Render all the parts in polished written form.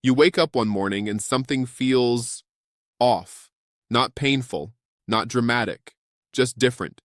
You wake up one morning and something feels off. Not painful, not dramatic, just different.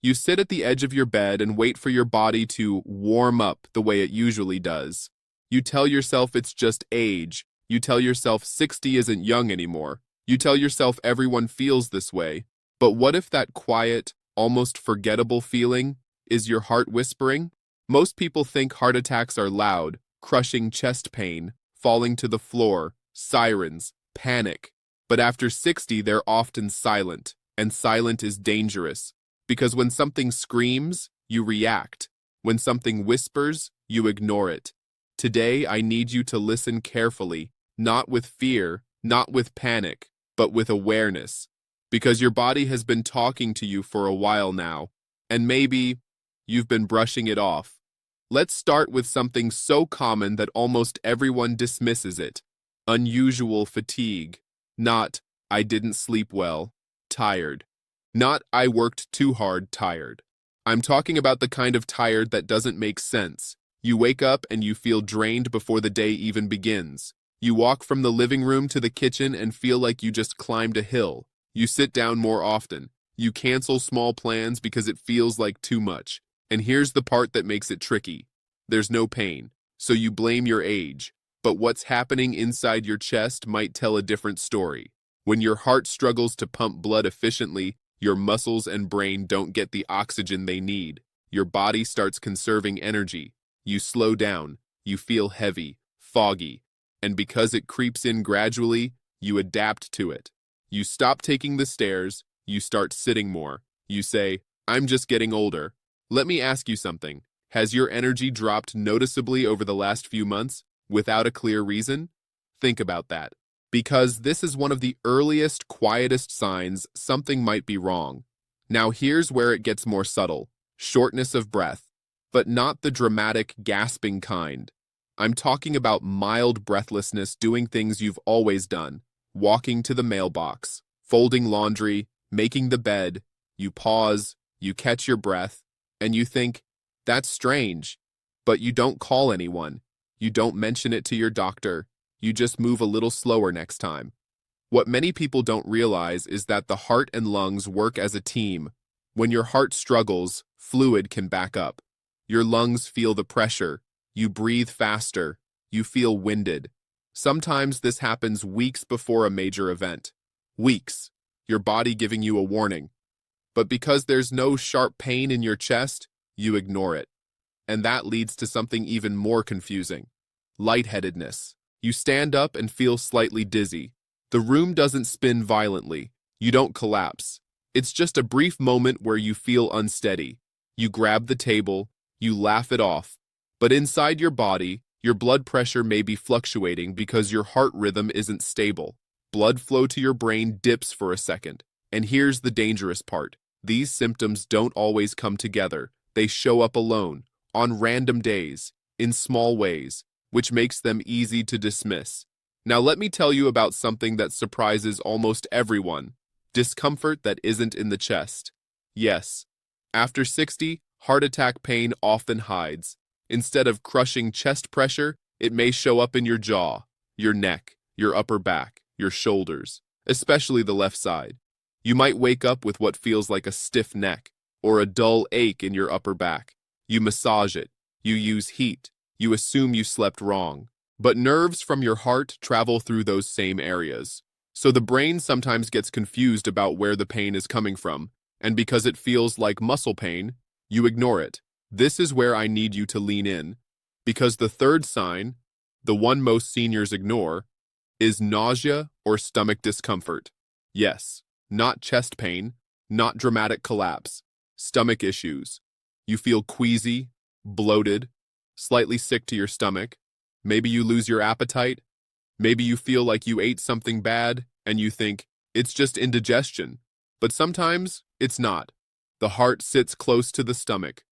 You sit at the edge of your bed and wait for your body to warm up the way it usually does. You tell yourself it's just age. You tell yourself 60 isn't young anymore. You tell yourself everyone feels this way. But what if that quiet, almost forgettable feeling is your heart whispering? Most people think heart attacks are loud, crushing chest pain, falling to the floor, sirens, panic. But after 60, they're often silent, and silent is dangerous. Because when something screams, you react. When something whispers, you ignore it. Today, I need you to listen carefully, not with fear, not with panic, but with awareness. Because your body has been talking to you for a while now, and maybe you've been brushing it off. Let's start with something so common that almost everyone dismisses it. Unusual fatigue. Not, I didn't sleep well, tired. Not, I worked too hard, tired. I'm talking about the kind of tired that doesn't make sense. You wake up and you feel drained before the day even begins. You walk from the living room to the kitchen and feel like you just climbed a hill. You sit down more often. You cancel small plans because it feels like too much. And here's the part that makes it tricky. There's no pain, so you blame your age. But what's happening inside your chest might tell a different story. When your heart struggles to pump blood efficiently, your muscles and brain don't get the oxygen they need. Your body starts conserving energy. You slow down. You feel heavy, foggy. And because it creeps in gradually, you adapt to it. You stop taking the stairs. You start sitting more. You say, I'm just getting older. Let me ask you something. Has your energy dropped noticeably over the last few months without a clear reason? Think about that. Because this is one of the earliest, quietest signs something might be wrong. Now here's where it gets more subtle. Shortness of breath, but not the dramatic, gasping kind. I'm talking about mild breathlessness doing things you've always done. Walking to the mailbox, folding laundry, making the bed. You pause, you catch your breath, and you think, that's strange. But you don't call anyone. You don't mention it to your doctor. You just move a little slower next time. What many people don't realize is that the heart and lungs work as a team. When your heart struggles, fluid can back up. Your lungs feel the pressure. You breathe faster. You feel winded. Sometimes this happens weeks before a major event. Weeks. Your body giving you a warning. But because there's no sharp pain in your chest, you ignore it. And that leads to something even more confusing. Lightheadedness. You stand up and feel slightly dizzy. The room doesn't spin violently. You don't collapse. It's just a brief moment where you feel unsteady. You grab the table. You laugh it off. But inside your body, your blood pressure may be fluctuating because your heart rhythm isn't stable. Blood flow to your brain dips for a second. And here's the dangerous part. These symptoms don't always come together. They show up alone, on random days, in small ways, which makes them easy to dismiss. Now let me tell you about something that surprises almost everyone. Discomfort that isn't in the chest. Yes, after 60, heart attack pain often hides. Instead of crushing chest pressure, it may show up in your jaw, your neck, your upper back, your shoulders, especially the left side. You might wake up with what feels like a stiff neck or a dull ache in your upper back. You massage it. You use heat. You assume you slept wrong. But nerves from your heart travel through those same areas. So the brain sometimes gets confused about where the pain is coming from, and because it feels like muscle pain, you ignore it. This is where I need you to lean in, because the third sign, the one most seniors ignore, is nausea or stomach discomfort. Yes, not chest pain, not dramatic collapse, stomach issues. You feel queasy, bloated, slightly sick to your stomach. Maybe you lose your appetite. Maybe you feel like you ate something bad and you think, it's just indigestion. But sometimes it's not. The heart sits close to the stomach.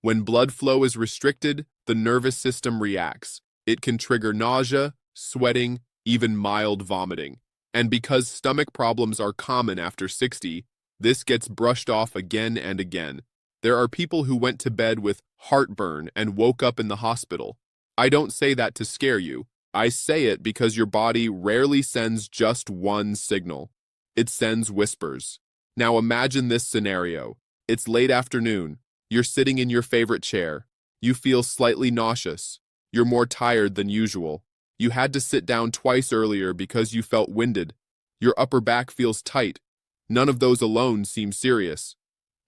When blood flow is restricted, the nervous system reacts. It can trigger nausea, sweating, even mild vomiting. And because stomach problems are common after 60, this gets brushed off again and again. There are people who went to bed with heartburn and woke up in the hospital. I don't say that to scare you. I say it because your body rarely sends just one signal. It sends whispers. Now imagine this scenario. It's late afternoon. You're sitting in your favorite chair. You feel slightly nauseous. You're more tired than usual. You had to sit down twice earlier because you felt winded. Your upper back feels tight. None of those alone seem serious.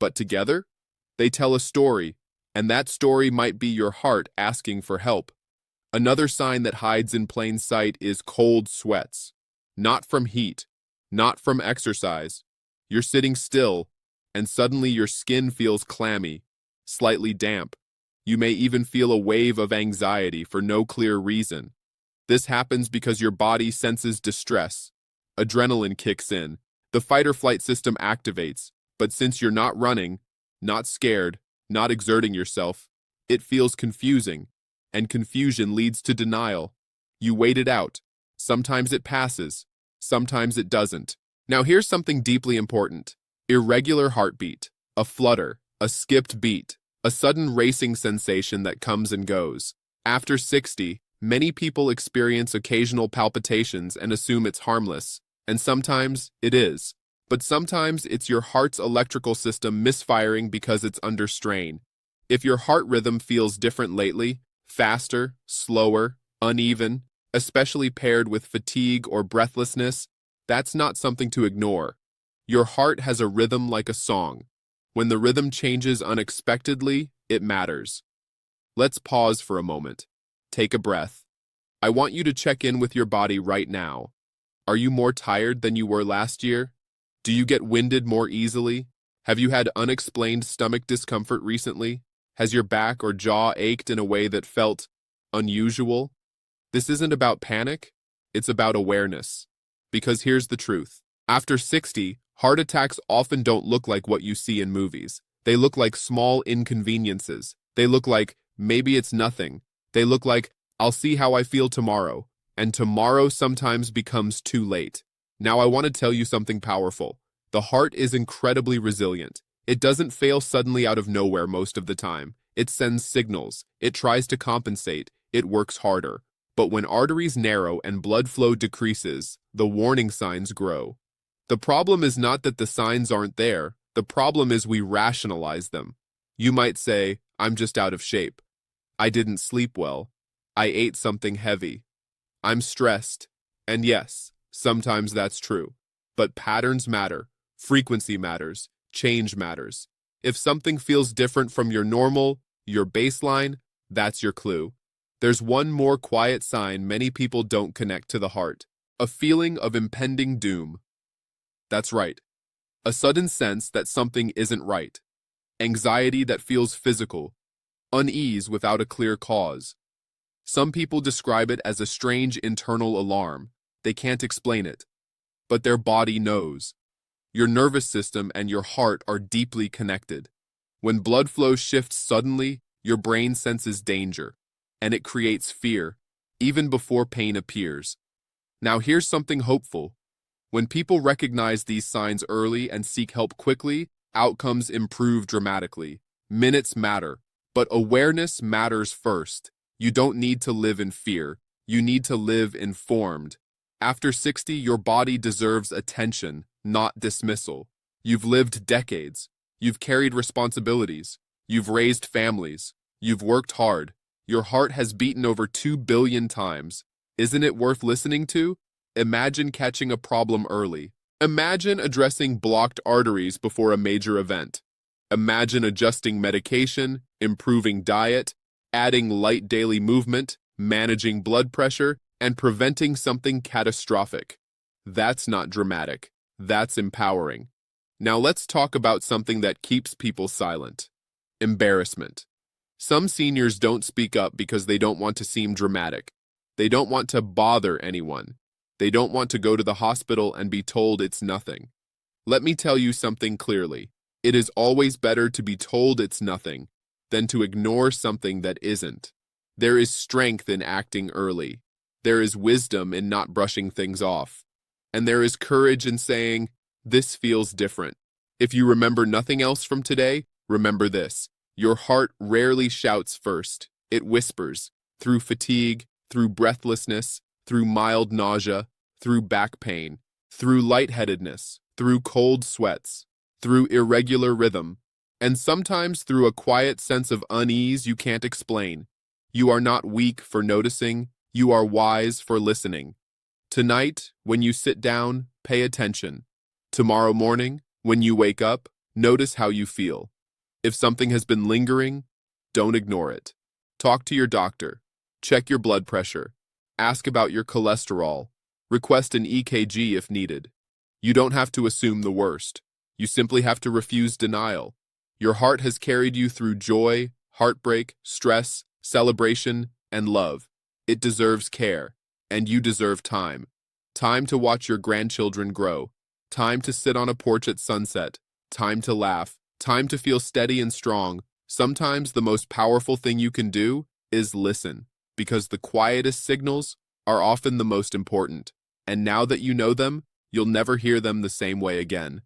But together, they tell a story, and that story might be your heart asking for help. Another sign that hides in plain sight is cold sweats. Not from heat, not from exercise. You're sitting still, and suddenly your skin feels clammy, slightly damp. You may even feel a wave of anxiety for no clear reason. This happens because your body senses distress. Adrenaline kicks in. The fight-or-flight system activates, but since you're not running, not scared, not exerting yourself, it feels confusing, and confusion leads to denial. You wait it out. Sometimes it passes, sometimes it doesn't. Now here's something deeply important. Irregular heartbeat, a flutter, a skipped beat, a sudden racing sensation that comes and goes. After 60, many people experience occasional palpitations and assume it's harmless, and sometimes it is. But sometimes it's your heart's electrical system misfiring because it's under strain. If your heart rhythm feels different lately, faster, slower, uneven, especially paired with fatigue or breathlessness, that's not something to ignore. Your heart has a rhythm like a song. When the rhythm changes unexpectedly, it matters. Let's pause for a moment. Take a breath. I want you to check in with your body right now. Are you more tired than you were last year? Do you get winded more easily? Have you had unexplained stomach discomfort recently? Has your back or jaw ached in a way that felt unusual? This isn't about panic, it's about awareness. Because here's the truth. After 60, heart attacks often don't look like what you see in movies. They look like small inconveniences. They look like, maybe it's nothing. They look like, I'll see how I feel tomorrow. And tomorrow sometimes becomes too late. Now I want to tell you something powerful. The heart is incredibly resilient. It doesn't fail suddenly out of nowhere most of the time. It sends signals. It tries to compensate. It works harder. But when arteries narrow and blood flow decreases, the warning signs grow. The problem is not that the signs aren't there. The problem is we rationalize them. You might say, I'm just out of shape. I didn't sleep well. I ate something heavy. I'm stressed. And yes, sometimes that's true. But patterns matter. Frequency matters. Change matters. If something feels different from your normal, your baseline, that's your clue. There's one more quiet sign many people don't connect to the heart. A feeling of impending doom. That's right. A sudden sense that something isn't right. Anxiety that feels physical. Unease without a clear cause. Some people describe it as a strange internal alarm. They can't explain it. But their body knows. Your nervous system and your heart are deeply connected. When blood flow shifts suddenly, your brain senses danger, and it creates fear, even before pain appears. Now here's something hopeful. When people recognize these signs early and seek help quickly, outcomes improve dramatically. Minutes matter, but awareness matters first. You don't need to live in fear. You need to live informed. After 60, your body deserves attention, not dismissal. You've lived decades. You've carried responsibilities. You've raised families. You've worked hard. Your heart has beaten over 2 billion times. Isn't it worth listening to? Imagine catching a problem early. Imagine addressing blocked arteries before a major event. Imagine adjusting medication, improving diet, adding light daily movement, managing blood pressure, and preventing something catastrophic. That's not dramatic. That's empowering. Now let's talk about something that keeps people silent. Embarrassment. Some seniors don't speak up because they don't want to seem dramatic. They don't want to bother anyone. They don't want to go to the hospital and be told it's nothing. Let me tell you something clearly. It is always better to be told it's nothing than to ignore something that isn't. There is strength in acting early. There is wisdom in not brushing things off. And there is courage in saying, this feels different. If you remember nothing else from today, remember this. Your heart rarely shouts first. It whispers through fatigue, through breathlessness, through mild nausea, through back pain, through lightheadedness, through cold sweats, through irregular rhythm, and sometimes through a quiet sense of unease you can't explain. You are not weak for noticing, you are wise for listening. Tonight, when you sit down, pay attention. Tomorrow morning, when you wake up, notice how you feel. If something has been lingering, don't ignore it. Talk to your doctor. Check your blood pressure. Ask about your cholesterol. Request an EKG if needed. You don't have to assume the worst. You simply have to refuse denial. Your heart has carried you through joy, heartbreak, stress, celebration, and love. It deserves care, and you deserve time. Time to watch your grandchildren grow. Time to sit on a porch at sunset. Time to laugh. Time to feel steady and strong. Sometimes the most powerful thing you can do is listen, because the quietest signals are often the most important. And now that you know them, you'll never hear them the same way again.